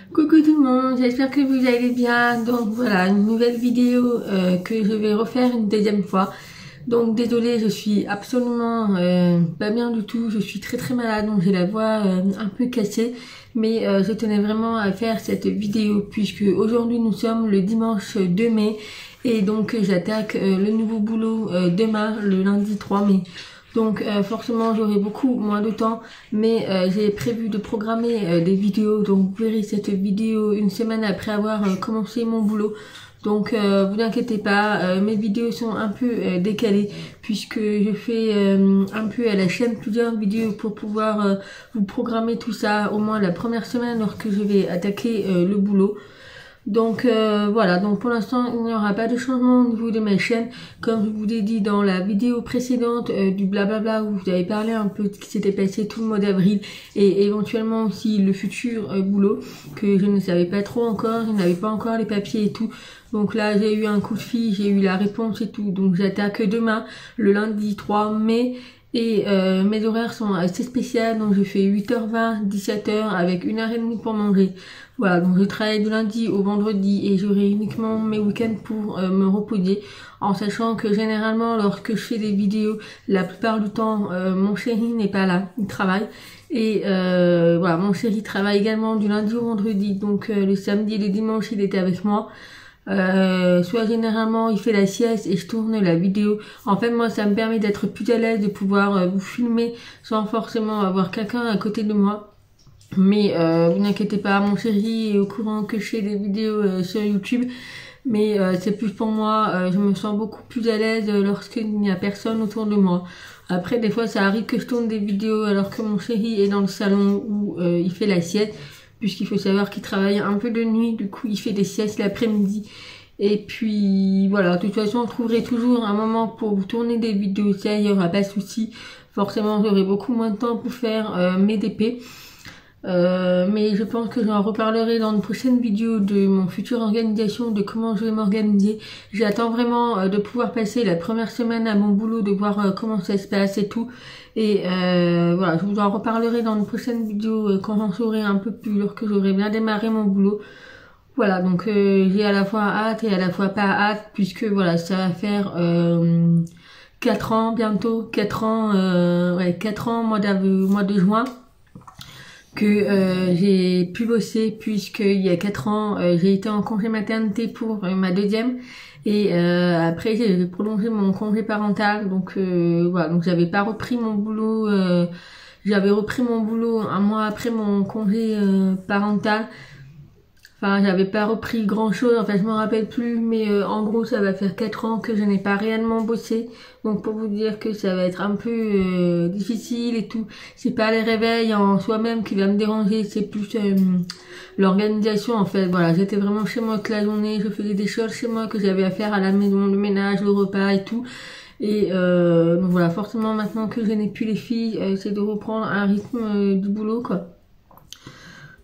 Coucou tout le monde, j'espère que vous allez bien. Donc voilà, une nouvelle vidéo que je vais refaire une deuxième fois. Donc désolée, je suis absolument pas bien du tout, je suis très malade, donc j'ai la voix un peu cassée. Mais je tenais vraiment à faire cette vidéo puisque aujourd'hui nous sommes le dimanche 2 mai et donc j'attaque le nouveau boulot demain, le lundi 3 mai. Donc forcément j'aurai beaucoup moins de temps, mais j'ai prévu de programmer des vidéos, donc vous verrez cette vidéo une semaine après avoir commencé mon boulot. Donc vous inquiétez pas, mes vidéos sont un peu décalées puisque je fais un peu à la chaîne plusieurs vidéos pour pouvoir vous programmer tout ça au moins la première semaine lorsque je vais attaquer le boulot. Donc voilà, donc pour l'instant il n'y aura pas de changement au niveau de ma chaîne. Comme je vous l'ai dit dans la vidéo précédente du blablabla où vous avez parlé un peu de ce qui s'était passé tout le mois d'avril et éventuellement aussi le futur boulot que je ne savais pas trop encore, je n'avais pas encore les papiers et tout. Donc là j'ai eu un coup de fil, j'ai eu la réponse et tout, donc j'attaque demain le lundi 3 mai. Et mes horaires sont assez spéciaux, donc je fais 8h20, 17h avec 1h30 pour manger. Voilà, donc je travaille du lundi au vendredi et j'aurai uniquement mes week-ends pour me reposer, en sachant que généralement lorsque je fais des vidéos, la plupart du temps mon chéri n'est pas là, il travaille. Et voilà, mon chéri travaille également du lundi au vendredi, donc le samedi et le dimanche il était avec moi. Soit généralement il fait la sieste et je tourne la vidéo. En fait moi ça me permet d'être plus à l'aise, de pouvoir vous filmer sans forcément avoir quelqu'un à côté de moi. Mais vous n'inquiétez pas, mon chéri est au courant que je fais des vidéos sur YouTube. Mais c'est plus pour moi, je me sens beaucoup plus à l'aise lorsqu'il n'y a personne autour de moi. Après des fois ça arrive que je tourne des vidéos alors que mon chéri est dans le salon où il fait la sieste. Puisqu'il faut savoir qu'il travaille un peu de nuit, du coup il fait des siestes l'après-midi. Et puis voilà, de toute façon je trouverai toujours un moment pour vous tourner des vidéos, ça il n'y aura pas de souci. Forcément j'aurai beaucoup moins de temps pour faire mes DP. Mais je pense que j'en reparlerai dans une prochaine vidéo de mon future organisation, de comment je vais m'organiser. J'attends vraiment de pouvoir passer la première semaine à mon boulot, de voir comment ça se passe et tout. Et voilà, je vous en reparlerai dans une prochaine vidéo quand j'en saurai un peu plus, lorsque j'aurai bien démarré mon boulot. Voilà, donc j'ai à la fois hâte et à la fois pas hâte, puisque voilà, ça va faire 4 ans bientôt, 4 ans, ouais, 4 ans mois de juin que j'ai pu bosser, puisqu'il y a 4 ans j'ai été en congé maternité pour ma deuxième et après j'ai prolongé mon congé parental, donc voilà, donc j'avais pas repris mon boulot, j'avais repris mon boulot un mois après mon congé parental. Enfin, j'avais pas repris grand chose, enfin je me rappelle plus, mais en gros ça va faire 4 ans que je n'ai pas réellement bossé. Donc pour vous dire que ça va être un peu difficile et tout. C'est pas les réveils en soi-même qui va me déranger, c'est plus l'organisation en fait. Voilà, j'étais vraiment chez moi toute la journée, je faisais des choses chez moi que j'avais à faire à la maison, le ménage, le repas et tout. Et donc voilà, forcément maintenant que je n'ai plus les filles, c'est de reprendre un rythme du boulot quoi.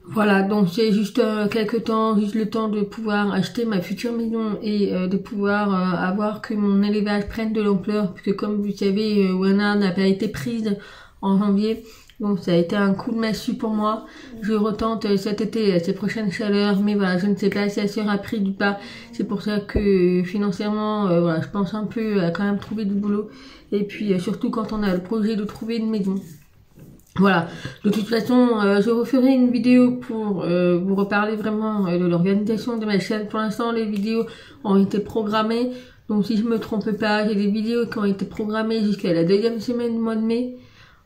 Voilà, donc c'est juste quelques temps, juste le temps de pouvoir acheter ma future maison et de pouvoir avoir que mon élevage prenne de l'ampleur, puisque comme vous savez, Wana n'a pas été prise en janvier, donc ça a été un coup de massue pour moi. Je retente cet été ces prochaines chaleurs, mais voilà, je ne sais pas si elle sera prise ou pas. C'est pour ça que financièrement, voilà, je pense un peu à quand même trouver du boulot, et puis surtout quand on a le projet de trouver une maison. Voilà, de toute façon, je referai une vidéo pour vous reparler vraiment de l'organisation de ma chaîne. Pour l'instant, les vidéos ont été programmées, donc si je me trompe pas, j'ai des vidéos qui ont été programmées jusqu'à la deuxième semaine du mois de mai.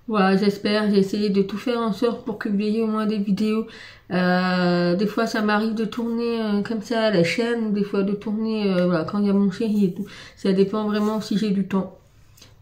Voilà, j'espère, j'ai essayé de tout faire en sorte pour que vous ayez au moins des vidéos. Des fois, ça m'arrive de tourner comme ça à la chaîne, ou des fois de tourner voilà, quand il y a mon chéri et tout. Ça dépend vraiment si j'ai du temps.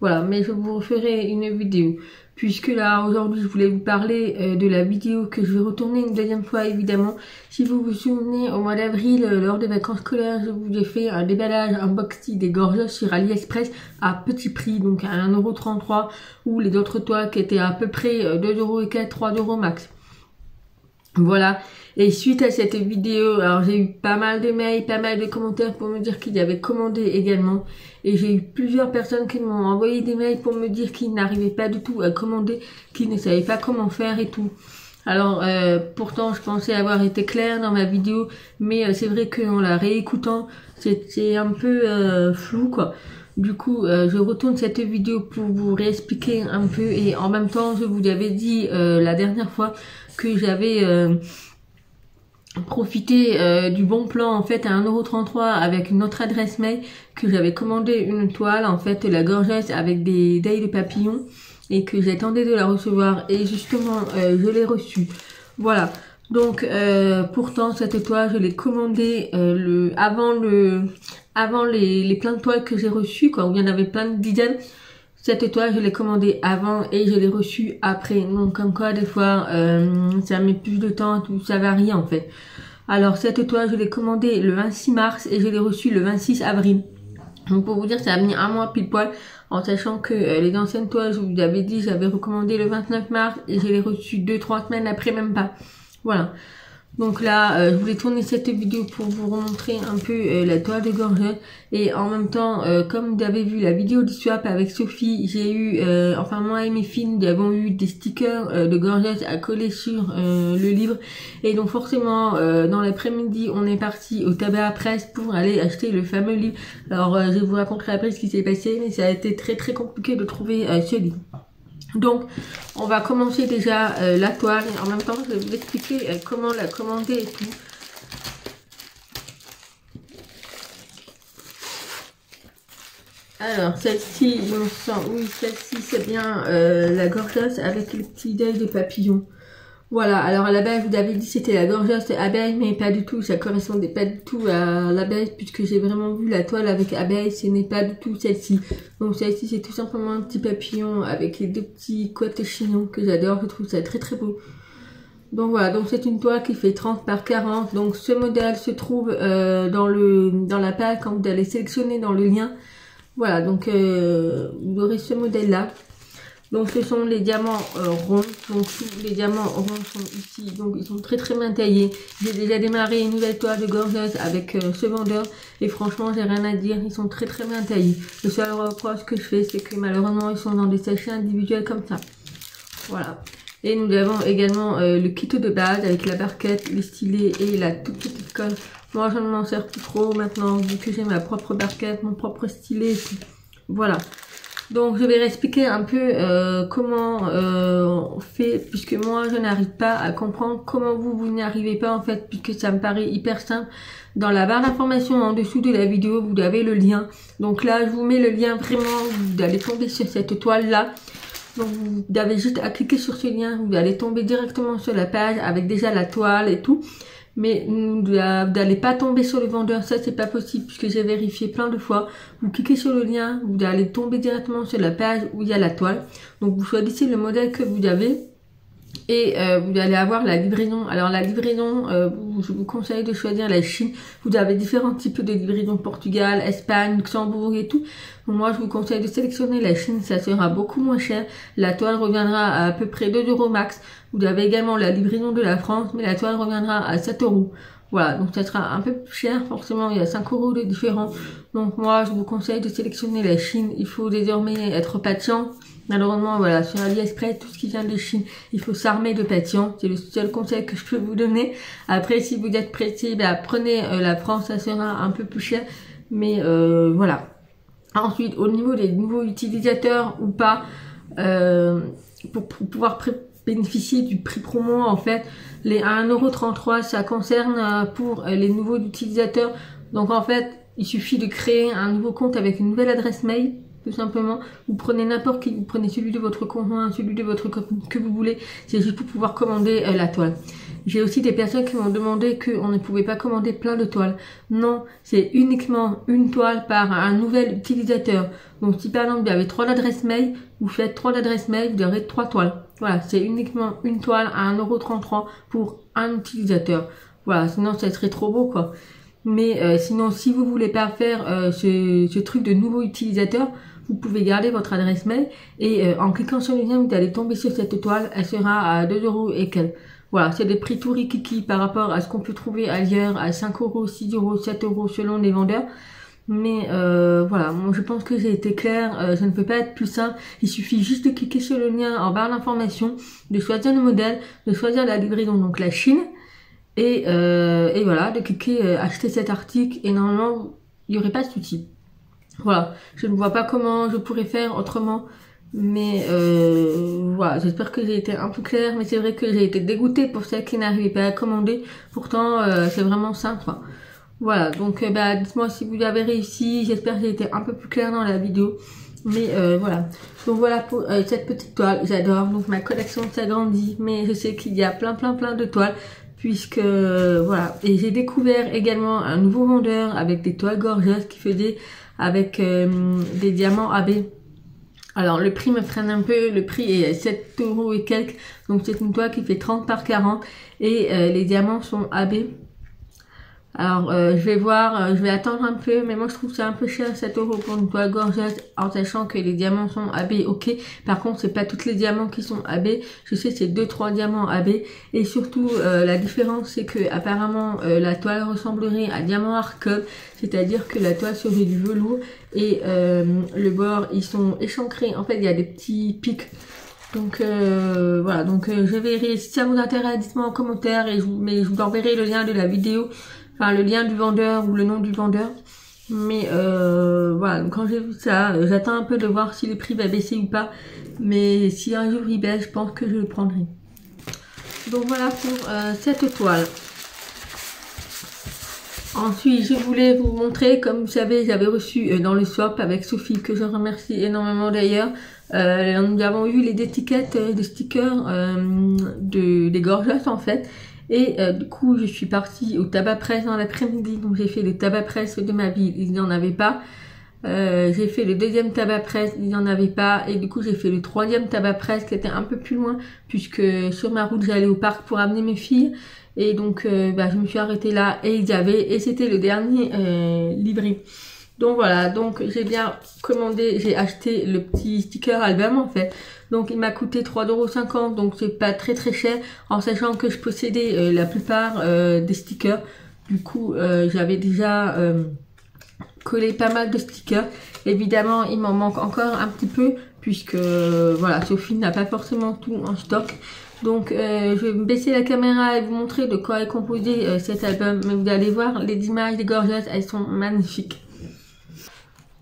Voilà, mais je vous referai une vidéo. Puisque là, aujourd'hui, je voulais vous parler de la vidéo que je vais retourner une deuxième fois, évidemment. Si vous vous souvenez, au mois d'avril, lors des vacances scolaires, je vous ai fait un déballage unboxing des gorgeos sur AliExpress à petit prix, donc à 1,33 €, ou les autres toits qui étaient à peu près 2 € et 3 € max. Voilà, et suite à cette vidéo, alors j'ai eu pas mal de mails, pas mal de commentaires pour me dire qu'ils avaient commandé également. Et j'ai eu plusieurs personnes qui m'ont envoyé des mails pour me dire qu'ils n'arrivaient pas du tout à commander, qu'ils ne savaient pas comment faire et tout. Alors pourtant je pensais avoir été claire dans ma vidéo, mais c'est vrai qu'en la réécoutant c'était un peu flou quoi. Du coup je retourne cette vidéo pour vous réexpliquer un peu, et en même temps je vous avais dit la dernière fois que j'avais profiter du bon plan en fait à 1,33 € avec une autre adresse mail, que j'avais commandé une toile en fait la gorgeuse avec des dailles de papillons et que j'attendais de la recevoir, et justement je l'ai reçue. Voilà, donc pourtant cette toile je l'ai commandée avant les plein de toiles que j'ai reçues quoi, où il y en avait plein de dizaines. Cette toile, je l'ai commandée avant et je l'ai reçue après. Donc, comme quoi, des fois, ça met plus de temps, tout ça varie en fait. Alors, cette toile, je l'ai commandée le 26 mars et je l'ai reçue le 26 avril. Donc, pour vous dire, ça a mis un mois pile poil, en sachant que les anciennes toiles, je vous avais dit, j'avais recommandé le 29 mars et je l'ai reçue 2-3 semaines après, même pas. Voilà. Donc là, je voulais tourner cette vidéo pour vous remontrer un peu la toile de gorgeuse, et en même temps, comme vous avez vu la vidéo du swap avec Sophie, j'ai eu, enfin moi et mes filles, nous avons eu des stickers de gorgeuse à coller sur le livre, et donc forcément, dans l'après-midi, on est parti au tabac à presse pour aller acheter le fameux livre. Alors, je vous raconterai après ce qui s'est passé, mais ça a été très très compliqué de trouver ce livre. Donc, on va commencer déjà la toile, et en même temps, je vais vous expliquer comment la commander et tout. Alors, celle-ci, il me semble, oui, celle-ci, c'est bien la gorgeuse avec le petit deuil de papillon. Voilà, alors à la base, je vous avais dit c'était la gorgeuse abeille, mais pas du tout, ça correspondait pas du tout à l'abeille, puisque j'ai vraiment vu la toile avec abeille, ce n'est pas du tout celle-ci. Donc celle-ci, c'est tout simplement un petit papillon avec les deux petits côtes chignons que j'adore, je trouve ça très très beau. Donc voilà, donc c'est une toile qui fait 30 par 40, donc ce modèle se trouve dans la page quand vous allez sélectionner dans le lien. Voilà, donc vous aurez ce modèle-là. Donc ce sont les diamants ronds, donc tous les diamants ronds sont ici, donc ils sont très très bien taillés. J'ai déjà démarré une nouvelle toile de gorgeuse avec ce vendeur, et franchement j'ai rien à dire, ils sont très très bien taillés. Le seul reproche que je fais, c'est que malheureusement ils sont dans des sachets individuels comme ça. Voilà. Et nous avons également le kit de base avec la barquette, les stylets et la toute petite colle. Moi je ne m'en sers plus trop maintenant, vu que j'ai ma propre barquette, mon propre stylet et tout. Voilà. Donc je vais expliquer un peu comment on fait, puisque moi je n'arrive pas à comprendre comment vous n'y arrivez pas en fait, puisque ça me paraît hyper simple. Dans la barre d'information en dessous de la vidéo, vous avez le lien. Donc là je vous mets le lien, vraiment vous allez tomber sur cette toile là. Donc vous avez juste à cliquer sur ce lien, vous allez tomber directement sur la page avec déjà la toile et tout. Mais vous n'allez pas tomber sur le vendeur, ça c'est pas possible puisque j'ai vérifié plein de fois. Vous cliquez sur le lien, vous allez tomber directement sur la page où il y a la toile. Donc vous choisissez le modèle que vous avez et vous allez avoir la livraison. Alors la livraison, je vous conseille de choisir la Chine. Vous avez différents types de livraison, Portugal, Espagne, Luxembourg et tout. Donc moi je vous conseille de sélectionner la Chine, ça sera beaucoup moins cher. La toile reviendra à peu près 2 € max. Vous avez également la livraison de la France, mais la toile reviendra à 7 €. Voilà, donc ça sera un peu plus cher, forcément il y a 5 € de différence. Donc moi je vous conseille de sélectionner la Chine. Il faut désormais être patient. Malheureusement, voilà, sur AliExpress, tout ce qui vient de Chine, il faut s'armer de patience. C'est le seul conseil que je peux vous donner. Après, si vous êtes pressé, prenez la France, ça sera un peu plus cher. Mais voilà. Ensuite, au niveau des nouveaux utilisateurs ou pas, pour pouvoir bénéficier du prix promo, en fait, les 1,33 €, ça concerne pour les nouveaux utilisateurs. Donc en fait, il suffit de créer un nouveau compte avec une nouvelle adresse mail. Tout simplement, vous prenez n'importe qui, vous prenez celui de votre conjoint, celui de votre copine que vous voulez, c'est juste pour pouvoir commander la toile. J'ai aussi des personnes qui m'ont demandé qu'on ne pouvait pas commander plein de toiles. Non, c'est uniquement une toile par un nouvel utilisateur. Donc si par exemple vous avez 3 adresses mail, vous faites 3 adresses mail, vous aurez 3 toiles. Voilà, c'est uniquement une toile à 1,33 € pour un utilisateur. Voilà, sinon ça serait trop beau quoi. Mais sinon, si vous voulez pas faire ce truc de nouveau utilisateur, vous pouvez garder votre adresse mail et en cliquant sur le lien, vous allez tomber sur cette toile. Elle sera à 2 € et quelques. Voilà, c'est des prix tout rikiki par rapport à ce qu'on peut trouver ailleurs à 5 €, 6 €, 7 € selon les vendeurs. Mais voilà, moi, je pense que j'ai été claire, ça ne peut pas être plus simple. Il suffit juste de cliquer sur le lien en barre d'information, de choisir le modèle, de choisir la livraison, donc la Chine, et voilà, de cliquer acheter cet article, et normalement il n'y aurait pas de souci. Voilà, je ne vois pas comment je pourrais faire autrement, mais voilà, j'espère que j'ai été un peu claire, mais c'est vrai que j'ai été dégoûtée pour celles qui n'arrivaient pas à commander, pourtant c'est vraiment simple, quoi. Voilà, donc dites-moi si vous avez réussi, j'espère que j'ai été un peu plus claire dans la vidéo, mais voilà. Donc voilà pour cette petite toile, j'adore, donc ma collection s'agrandit, mais je sais qu'il y a plein de toiles, puisque voilà, et j'ai découvert également un nouveau vendeur avec des toiles gorgeeuses qui faisait avec des diamants AB. Alors le prix me freine un peu, le prix est 7 € et quelques, donc c'est une toile qui fait 30 par 40 et les diamants sont AB. Alors je vais voir, je vais attendre un peu, mais moi je trouve ça un peu cher, 7 € pour une toile gorgeuse, en sachant que les diamants sont AB, ok. Par contre c'est pas tous les diamants qui sont AB, je sais c'est 2-3 diamants AB, et surtout la différence c'est que apparemment la toile ressemblerait à diamant arcade, c'est-à-dire que la toile serait du velours et le bord ils sont échancrés, en fait il y a des petits pics. Donc voilà, donc je verrai, si ça vous intéresse, dites-moi en commentaire, et mais je vous enverrai le lien de la vidéo, enfin le lien du vendeur ou le nom du vendeur. Mais voilà, donc quand j'ai vu ça, j'attends un peu de voir si le prix va baisser ou pas, mais si un jour il baisse, je pense que je le prendrai. Donc voilà pour cette toile. Ensuite, je voulais vous montrer, comme vous savez, j'avais reçu dans le swap avec Sophie, que je remercie énormément d'ailleurs. Nous avons eu les étiquettes de stickers des gorgettes en fait. Et du coup, je suis partie au tabac presse dans l'après-midi. Donc j'ai fait le tabac presse de ma ville, il n'y en avait pas. J'ai fait le deuxième tabac presse, il n'y en avait pas. Et du coup, j'ai fait le troisième tabac presse qui était un peu plus loin, puisque sur ma route, j'allais au parc pour amener mes filles. Et donc, je me suis arrêtée là et il y avait, et c'était le dernier livré. Donc voilà, donc j'ai bien commandé, j'ai acheté le petit sticker album en fait. Donc il m'a coûté 3,50 €, donc c'est pas très cher, en sachant que je possédais la plupart des stickers. Du coup, j'avais déjà collé pas mal de stickers. Évidemment, il m'en manque encore un petit peu, puisque voilà, Sophie n'a pas forcément tout en stock. Donc je vais baisser la caméra et vous montrer de quoi est composé cet album. Mais vous allez voir, les images des gorgettes, elles sont magnifiques.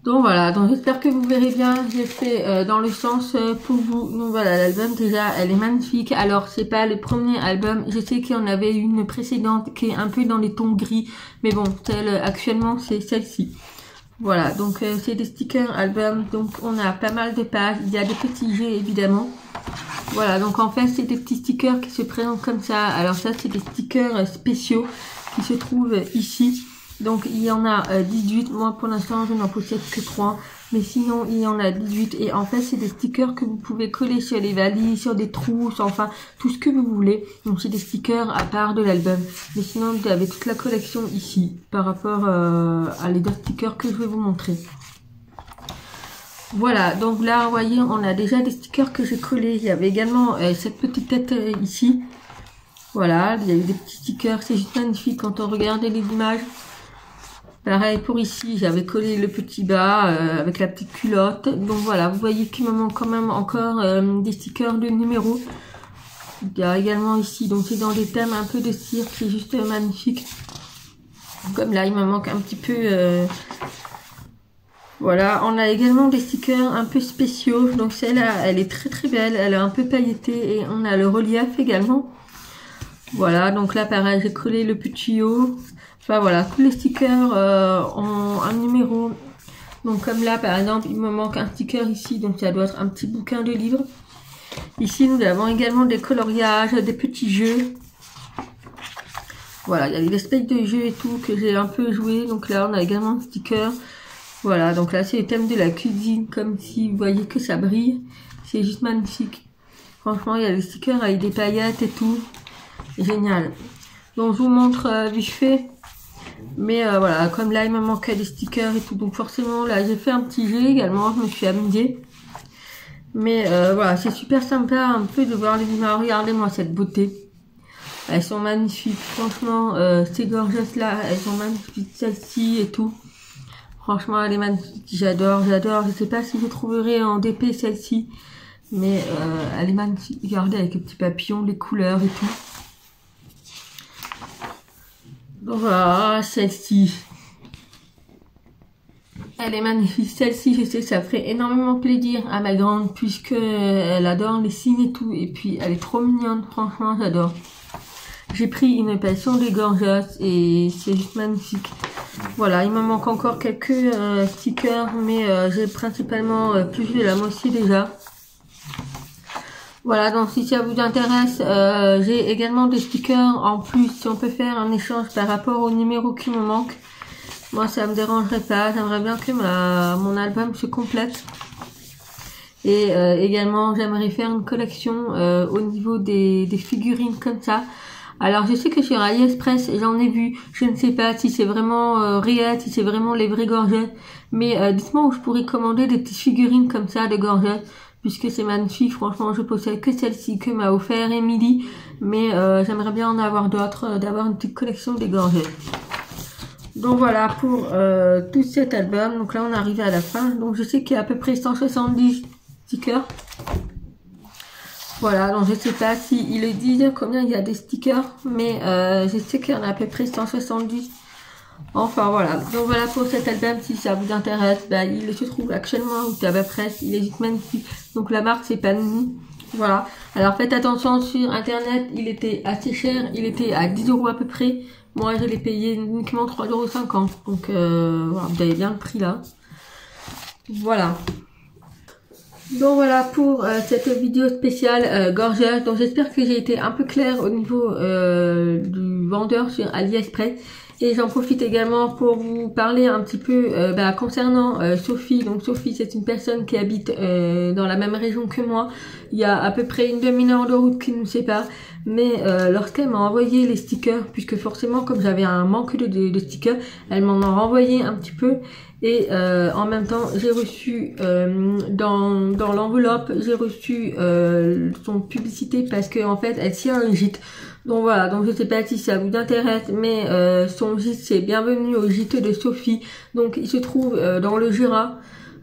Donc voilà, donc j'espère que vous verrez bien, j'ai fait dans le sens pour vous. Donc voilà, l'album déjà, elle est magnifique. Alors c'est pas le premier album, je sais qu'il y en avait une précédente qui est un peu dans les tons gris, mais bon, celle actuellement c'est celle-ci. Voilà, donc c'est des stickers album, donc on a pas mal de pages, il y a des petits jeux évidemment. Voilà, donc en fait c'est des petits stickers qui se présentent comme ça. Alors ça c'est des stickers spéciaux qui se trouvent ici. Donc il y en a 18, moi pour l'instant je n'en possède que 3, mais sinon il y en a 18 et en fait c'est des stickers que vous pouvez coller sur les valises, sur des trousses, enfin tout ce que vous voulez. Donc c'est des stickers à part de l'album, mais sinon vous avez toute la collection ici par rapport à les deux stickers que je vais vous montrer. Voilà, donc là vous voyez on a déjà des stickers que j'ai collés. Il y avait également cette petite tête ici. Voilà, il y a eu des petits stickers, c'est juste magnifique quand on regarde les images. Pareil pour ici, j'avais collé le petit bas avec la petite culotte. Donc voilà, vous voyez qu'il me manque quand même encore des stickers de numéros. Il y a également ici, donc c'est dans des thèmes un peu de cirque, c'est juste magnifique. Comme là, il me manque un petit peu... Voilà, on a également des stickers un peu spéciaux. Donc celle-là, elle est très belle, elle est un peu pailletée et on a le relief également. Voilà, donc là pareil, j'ai collé le petit haut. Enfin voilà, tous les stickers ont un numéro. Donc comme là par exemple, il me manque un sticker ici, donc ça doit être un petit bouquin de livres. Ici nous avons également des coloriages, des petits jeux. Voilà, il y a des espèces de jeux et tout que j'ai un peu joué. Donc là on a également un sticker. Voilà, donc là c'est le thème de la cuisine, comme si vous voyez que ça brille. C'est juste magnifique. Franchement, il y a des stickers avec des paillettes et tout. Génial. Donc je vous montre vite fait. Mais voilà, comme là il me manquait des stickers et tout, donc forcément là j'ai fait un petit jeu également, je me suis amusée. Mais voilà, c'est super sympa un peu de voir les images. Regardez-moi cette beauté. Elles sont magnifiques, franchement, ces gorgettes là, elles sont magnifiques, celles-ci et tout. Franchement, elle est magnifique. J'adore, j'adore. Je sais pas si vous trouverez en DP celle-ci, mais elle est magnifique. Regardez avec les petits papillons, les couleurs et tout. Donc voilà, celle-ci. Elle est magnifique. Celle-ci, je sais que ça ferait énormément plaisir à ma grande, puisque elle adore les signes et tout. Et puis, elle est trop mignonne. Franchement, j'adore. J'ai pris une passion des gorgettes et c'est juste magnifique. Voilà, il me manque encore quelques stickers, mais j'ai principalement plus de la moitié déjà. Voilà, donc si ça vous intéresse, j'ai également des stickers en plus. Si on peut faire un échange par rapport au numéro qui me manque, moi ça me dérangerait pas. J'aimerais bien que mon album se complète. Et également, j'aimerais faire une collection au niveau des figurines comme ça. Alors, je sais que sur AliExpress, j'en ai vu. Je ne sais pas si c'est vraiment réel, si c'est vraiment les vraies gorgettes. Mais dites-moi où je pourrais commander des petites figurines comme ça de gorgettes. Puisque c'est magnifique. Franchement, je possède que celle-ci que m'a offert Emily. Mais j'aimerais bien en avoir d'autres, d'avoir une petite collection des gorgettes. Donc voilà pour tout cet album. Donc là, on arrive à la fin. Donc je sais qu'il y a à peu près 170 stickers. Voilà, donc je sais pas s'ils le disent combien il y a des stickers, mais je sais qu'il y en a à peu près 170. Enfin voilà, donc voilà pour cet album, si ça vous intéresse, bah, il se trouve actuellement au Tabac Presse, il est juste magnifique. Donc la marque c'est Panini, voilà. Alors faites attention sur internet, il était assez cher, il était à 10 € à peu près. Moi je l'ai payé uniquement 3,50 €, donc voilà, vous avez bien le prix là. Voilà. Donc voilà pour cette vidéo spéciale gorgeuse. Donc j'espère que j'ai été un peu claire au niveau du vendeur sur AliExpress. Et j'en profite également pour vous parler un petit peu concernant Sophie. Donc Sophie, c'est une personne qui habite dans la même région que moi. Il y a à peu près une demi-heure de route qui nous sépare. Mais lorsqu'elle m'a envoyé les stickers, puisque forcément comme j'avais un manque de stickers, elle m'en a renvoyé un petit peu. Et en même temps, j'ai reçu dans l'enveloppe, j'ai reçu son publicité parce que en fait, elle tient un gîte. Donc voilà, donc je sais pas si ça vous intéresse, mais son gîte, c'est Bienvenue au gîte de Sophie. Donc il se trouve dans le Jura,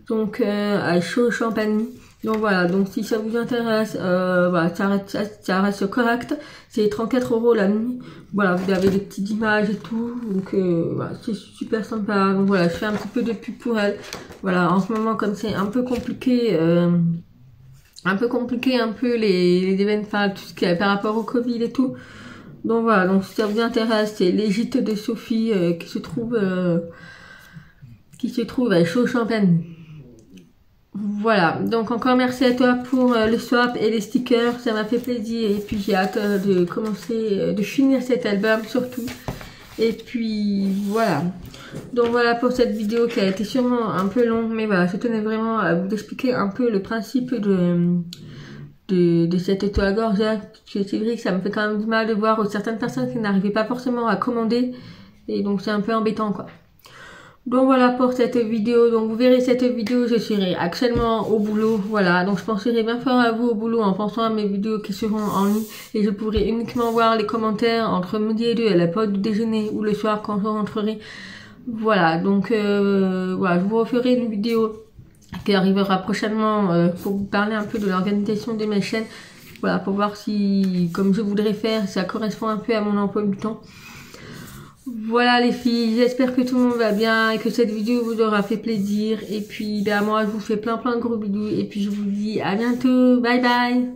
donc à Chaux-Champagny. Donc voilà, donc si ça vous intéresse, voilà, ça reste correct. C'est 34 € la nuit. Voilà, vous avez des petites images et tout. Donc voilà, c'est super sympa. Donc voilà, je fais un petit peu de pub pour elle. Voilà, en ce moment comme c'est un peu compliqué, un peu les événements, enfin tout ce qui est par rapport au Covid et tout. Donc voilà, donc si ça vous intéresse, c'est les gîtes de Sophie qui se trouve à Chaux-Champagny. Voilà, donc encore merci à toi pour le swap et les stickers, ça m'a fait plaisir et puis j'ai hâte de commencer, de finir cet album surtout. Et puis voilà, donc voilà pour cette vidéo qui a été sûrement un peu longue, mais voilà, je tenais vraiment à vous expliquer un peu le principe de cette toile gorgeette. C'est vrai que ça me fait quand même du mal de voir certaines personnes qui n'arrivaient pas forcément à commander et donc c'est un peu embêtant quoi. Donc voilà pour cette vidéo, donc vous verrez cette vidéo, je serai actuellement au boulot, voilà, donc je penserai bien fort à vous au boulot en pensant à mes vidéos qui seront en ligne et je pourrai uniquement voir les commentaires entre midi et 2 à la pause du déjeuner ou le soir quand je rentrerai. Voilà, donc voilà, je vous referai une vidéo qui arrivera prochainement pour vous parler un peu de l'organisation de mes chaînes, voilà, pour voir si, comme je voudrais faire, ça correspond un peu à mon emploi du temps. Voilà les filles, j'espère que tout le monde va bien et que cette vidéo vous aura fait plaisir. Et puis moi je vous fais plein de gros bisous et puis je vous dis à bientôt, bye bye.